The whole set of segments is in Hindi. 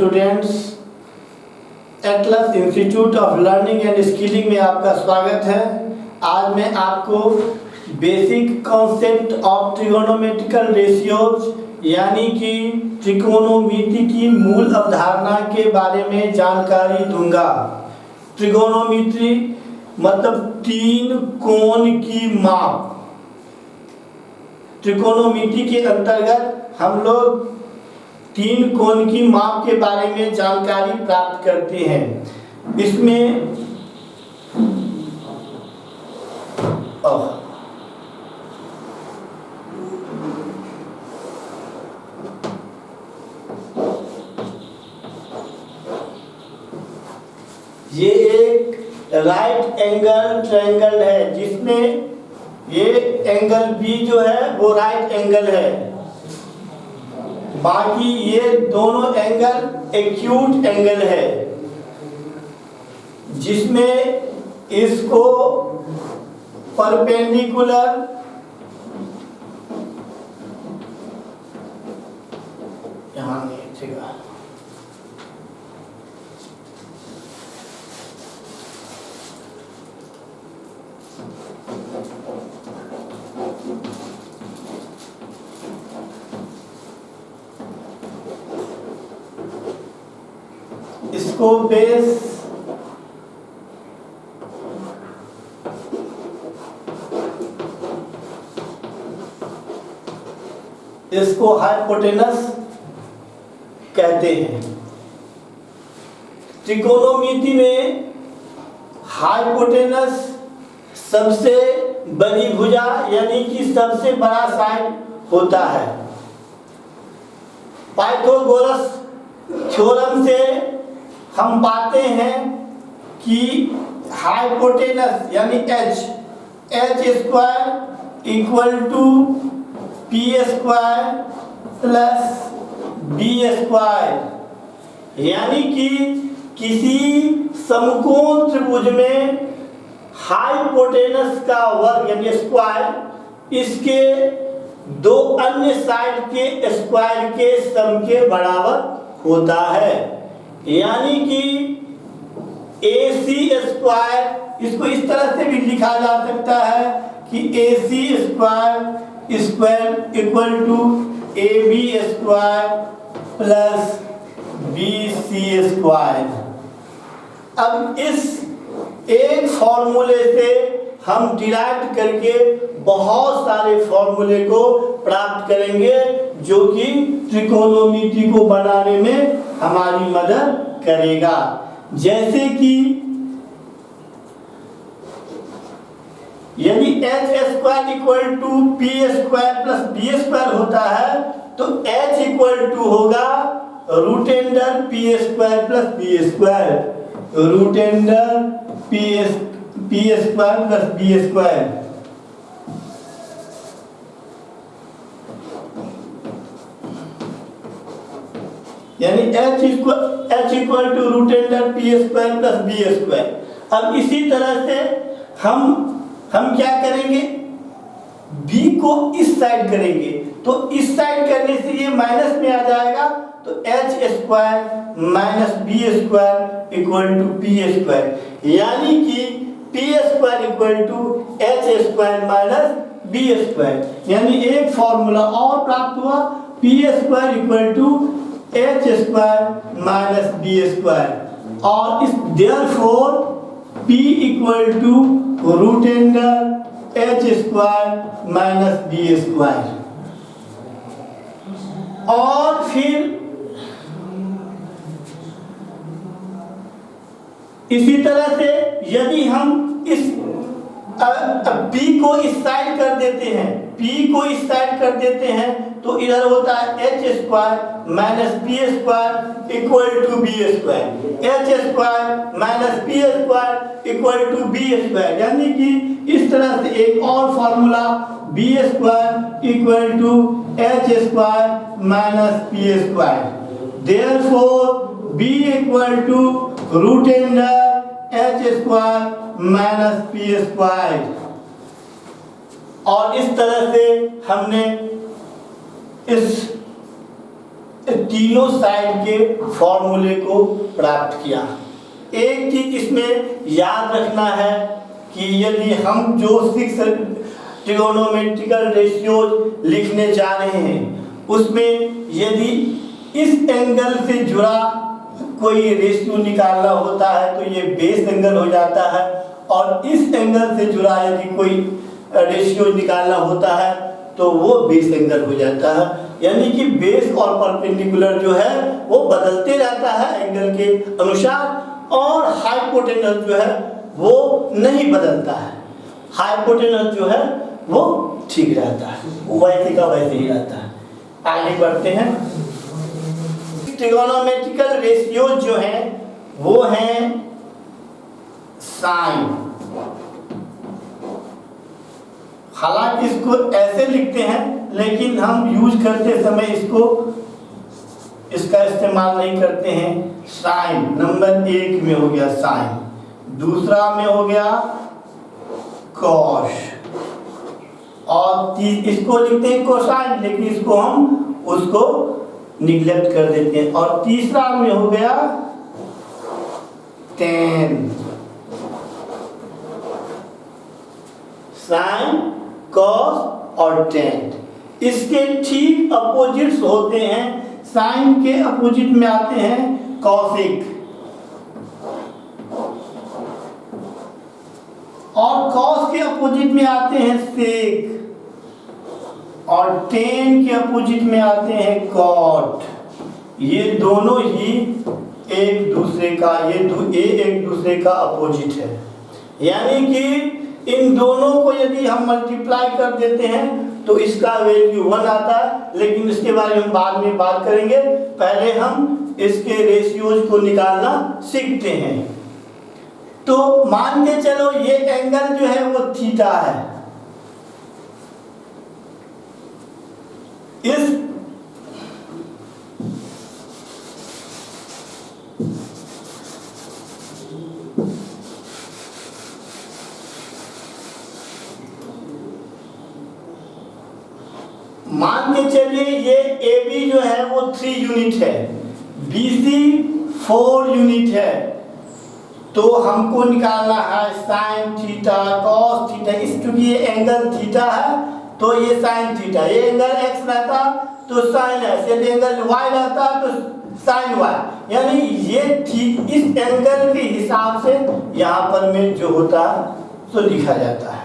Students, Atlas institute of learning and skilling में आपका स्वागत है। आज मैं आपको basic concept of trigonometrical ratios यानी कि त्रिकोणमिति की मूल अवधारणा के बारे में जानकारी दूंगा। ट्रिगोनोमेट्री मतलब तीन कोण की माप। त्रिकोणमिति के अंतर्गत हम लोग तीन कोण की माप के बारे में जानकारी प्राप्त करते हैं। इसमें ये एक राइट एंगल ट्रायंगल है, जिसमें ये एंगल बी जो है वो राइट एंगल है। बाकी ये दोनों एंगल एक्यूट एंगल है, जिसमें इसको परपेंडिकुलर यहाँ नहीं ठीक है, इसको बेस इसको हाइपोटेनस कहते हैं। त्रिकोणमिति में हाइपोटेनस सबसे बड़ी भुजा यानी कि सबसे बड़ा साइड होता है। पाइथागोरस थ्योरम से हम पाते हैं कि हाइपोटेनस यानी H square equal to P square plus B square, यानी कि किसी समकोण त्रिभुज में हाइपोटेनस का वर्ग यानी स्क्वायर इसके दो अन्य साइड के स्क्वायर के सम के बराबर होता है। यानी कि AC स्क्वायर, इसको इस तरह से भी लिखा जा सकता है कि AC square equal to AB square plus BC square. अब इस एक फॉर्मूले से हम डिराइव करके बहुत सारे फॉर्मूले को प्राप्त करेंगे, जो कि त्रिकोणमिति को बनाने में हमारी मदद करेगा। जैसे कि यदि h square equal to P square plus B square होता है तो h इक्वल टू होगा root under P square plus B square, root under P square plus B square. यानी h equal to root under P square plus B square. अब इसी तरह से हम क्या करेंगे, b को इस साइड करेंगे तो इस साइड करने से ये माइनस में आ जाएगा, तो h square minus B square equal to P square, यानी कि पी square equal to h square minus B square. यानी एक फॉर्मूला और प्राप्त हुआ, P square equal to h square minus B square, और इस therefore p equal to root under h square minus B square. और फिर इसी तरह से यदि हम इस p को इस साइड कर देते हैं, p को इस साइड कर देते हैं तो इधर होता है h square minus B square equal to B square, h square minus B square equal to B square. यानी कि इस तरह से एक और formula B square equal to h square minus B square, therefore b equal to root under h square minus B square. और इस तरह से हमने इस तीनों साइड के फॉर्मूले को प्राप्त किया। एक चीज इसमें याद रखना है कि यदि हम जो 6 ट्रिगोनोमेट्रिकल रेशियोज लिखने जा रहे हैं उसमें यदि इस एंगल से जुड़ा कोई रेशियो निकालना होता है तो ये बेस एंगल हो जाता है, और इस एंगल से जुड़ा यदि कोई रेशियो निकालना होता है तो वो बेस एंगल हो जाता है। यानी कि बेस और परपेंडिकुलर जो है वो बदलते रहता है एंगल के अनुसार, और हाइपोटेनस जो है वो नहीं बदलता है। हाइपोटेनस जो है वो ठीक रहता है, वैसे का वैसे ही रहता है। आगे बढ़ते हैं। ट्रिगोनोमेट्रिकल रेशियो जो है वो है साइन। हालांकि इसको ऐसे लिखते हैं लेकिन हम यूज करते समय इसका इस्तेमाल नहीं करते हैं। साइन नंबर 1 में हो गया साइन, दूसरा में हो गया कॉस, और इसको लिखते हैं कोसाइन, लेकिन इसको हम उसको निगलेक्ट कर देते हैं। और तीसरा में हो गया टेन। साइन, कॉस और टेन इसके ठीक अपोजिट्स होते हैं। साइन के अपोजिट में आते हैं कॉसिक, और कॉस के अपोजिट में आते हैं सेक, और टेन के अपोजिट में आते हैं कॉट। ये दोनों ही एक दूसरे का अपोजिट है। यानी कि इन दोनों को यदि हम मल्टीप्लाई कर देते हैं तो इसका वैल्यू 1 आता है, लेकिन इसके बारे में हम बाद में बात करेंगे। पहले हम इसके रेशियोज को निकालना सीखते हैं। तो मान के चलो ये एंगल जो है वो थीटा है। इस मान के चलिए ये AB जो है वो 3 यूनिट है, BC 4 यूनिट है। तो हमको निकालना है साइन थीटा कॉस थीटा। इस चूंकि ये एंगल थीटा है तो ये साइन थीटा, ये एंगल x रहता तो साइन x, यदि एंगल y रहता तो साइन y। यानी ये ठीक इस एंगल के हिसाब से यहाँ पर में जो होता है तो लिखा जाता है।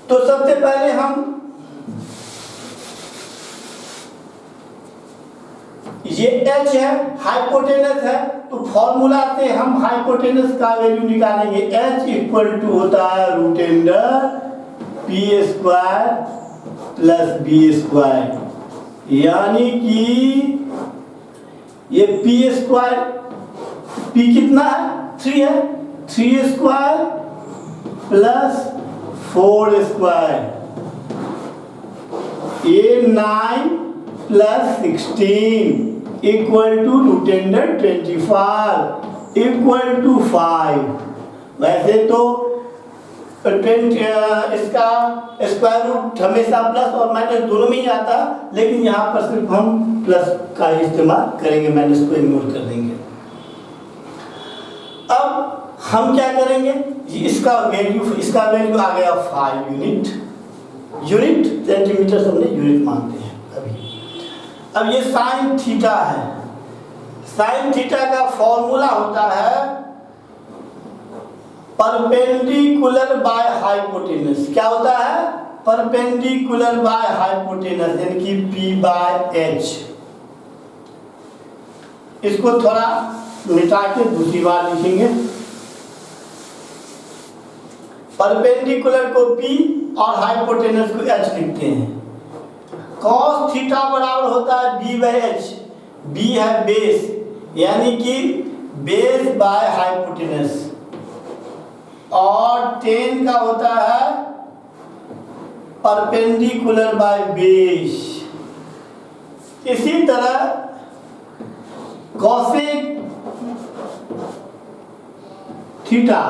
तो सबसे पहले हम ये h है, हाइपोटेनस है, तो फॉर्मूला से हम हाइपोटेनस का वैल्यू निकालेंगे। h इक्वल टू होता है root under P square plus B square. यानी कि ये पी स्क्वायर, पी कितना है 3 है, 3 स्क्वायर प्लस 4 स्क्वायर, ये 9 plus 16 equal to root under 25 equal to 5। वैसे तो इसका स्क्वायर रूट हमेशा प्लस और माइनस दोनों में ही आता, लेकिन यहाँ पर सिर्फ हम प्लस का ही इस्तेमाल करेंगे, माइनस को इग्नोर कर देंगे। अब हम क्या करेंगे, इसका वैल्यू आ गया 5 यूनिट सेंटीमीटर हमने यूनिट मानते हैं अभी। अब ये साइन थीटा है, साइन थीटा का फॉर्मूला होता है परपेंडिकुलर बाय हाइपोटेनस। क्या होता है, परपेंडिकुलर बाय हाइपोटेनस, यानी कि P बाय H। इसको थोड़ा मिटा के दूसरी बार लिखेंगे। परपेंडिकुलर को P और हाइपोटेनस को H लिखते हैं। कॉस थीटा बराबर होता है B बाय H। B है बेस, यानी कि बेस बाय हाइपोटेनस, और टेन का होता है परपेंडिकुलर बाय बेस। इसी तरह कॉसेक थीटा,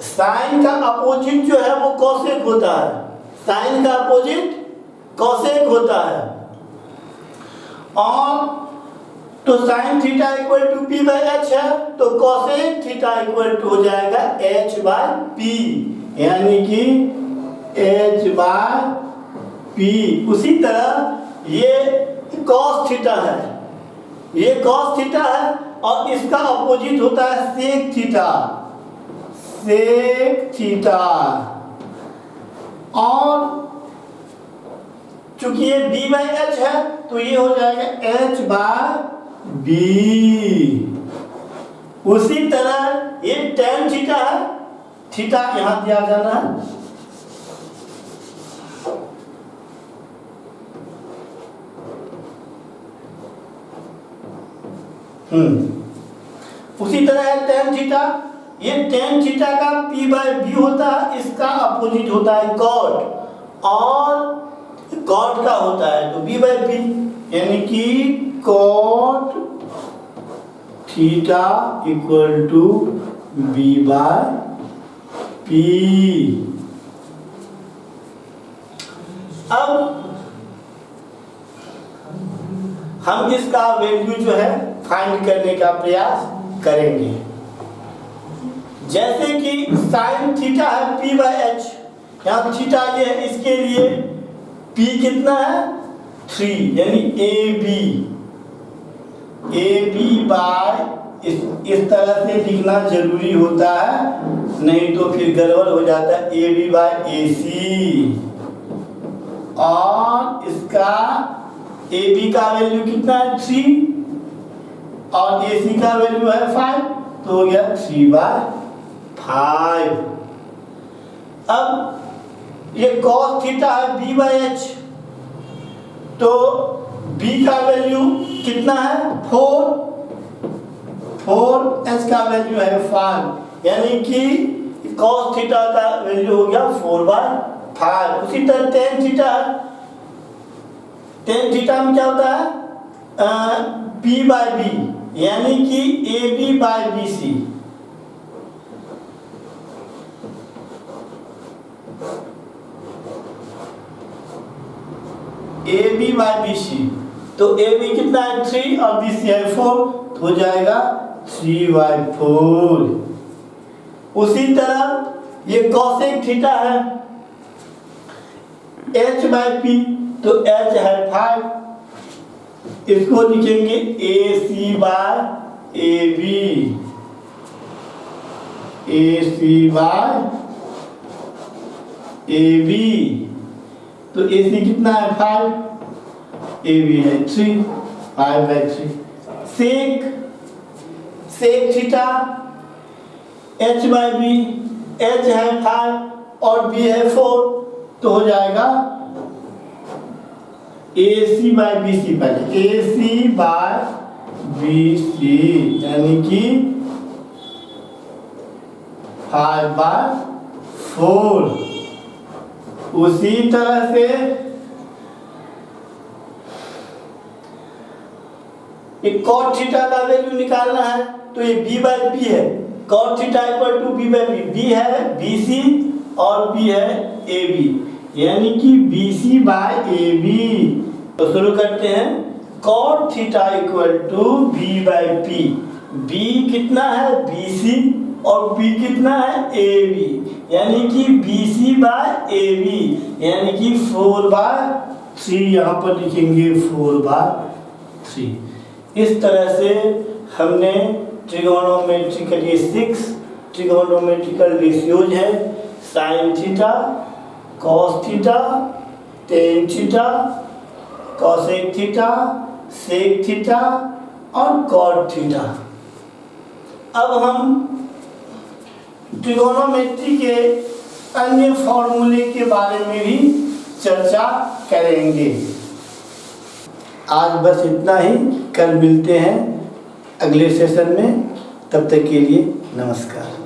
साइन का अपोजिट जो है वो कॉसेक होता है। साइन का अपोजिट कॉसेक होता है। और तो sine theta equal to P by H है, तो कॉसेक थीटा इक्वल टू हो जाएगा एच बाय पी, यानी कि एच बाय पी। उसी तरह ये कॉस थीटा है, ये कॉस थीटा है, और इसका अपोजिट होता है सेक थीटा, सेक थीटा। और चूंकि ये b बाई एच है, तो ये हो जाएगा h बाय बी। उसी तरह ये tan थीटा है, थीटा यहां दिया जाना है, उसी तरह है tan थीटा। ये tan थीटा का p बाई बी होता है, इसका अपोजिट होता है cot, और कॉट का होता है तो b बाई पी, यानी कि cot theta equal to b by P. अब हम इसका वैल्यू जो है फाइंड करने का प्रयास करेंगे। जैसे कि साइन थीटा है p बाई एच, यहाँ थीटा ये है, इसके लिए p कितना है 3, यानी ए बी बाय इस तरह से लिखना जरूरी होता है, नहीं तो फिर गड़बड़ हो जाता है, ए बी बाय ए सी। और इसका ए बी का वैल्यू कितना है 3 और ए सी का वैल्यू है 5, तो हो गया 3 बाय 5। अब ये cos थीटा है b बाई एच, तो b का वैल्यू कितना है 4, h का वैल्यू है 5, यानी कि cos थीटा का वैल्यू हो गया 4 बाय 5। उसी तरह tan थीटा है, tan थीटा में क्या होता है p बाई बी, यानी कि A B by B C. A B by B C, तो ए बी कितना है 3 और बी सी है 4, तो हो जाएगा 3 बाई 4। उसी तरह ये कॉसेक थीटा है h बाई पी, तो h है 5, इसको लिखेंगे A C by A B, A C by A B, तो ए सी कितना है 5, ए बी है 3, 5 by 3। Sec theta h by B, h है 5 और b है 4, तो हो जाएगा ए सी बाई बी सी, पहले ए सी बाई बी सी, यानी कि 5 बाई 4। उसी तरह से एक cot थीटा का वैल्यू निकालना है, तो ये b बाई पी है, cot theta equal to b by P, b है BC और p है AB, यानी कि BC बाई AB। तो शुरू करते हैं, cot theta equal to b by P, b कितना है BC और p कितना है AB, यानी कि BC बाई AB, यानी कि 4 बाई 3, यहाँ पर लिखेंगे 4 बाई 3। इस तरह से हमने ट्रिगोनोमेट्रिकली 6 ट्रिगोनोमेट्रिकल रेशियोज है, sine theta, cos theta, tan theta, cosec theta, sec theta और कॉट थीटा। अब हम ट्रिगोनोमेट्री के अन्य फॉर्मूले के बारे में भी चर्चा करेंगे। आज बस इतना ही, कल मिलते हैं अगले सेशन में, तब तक के लिए नमस्कार।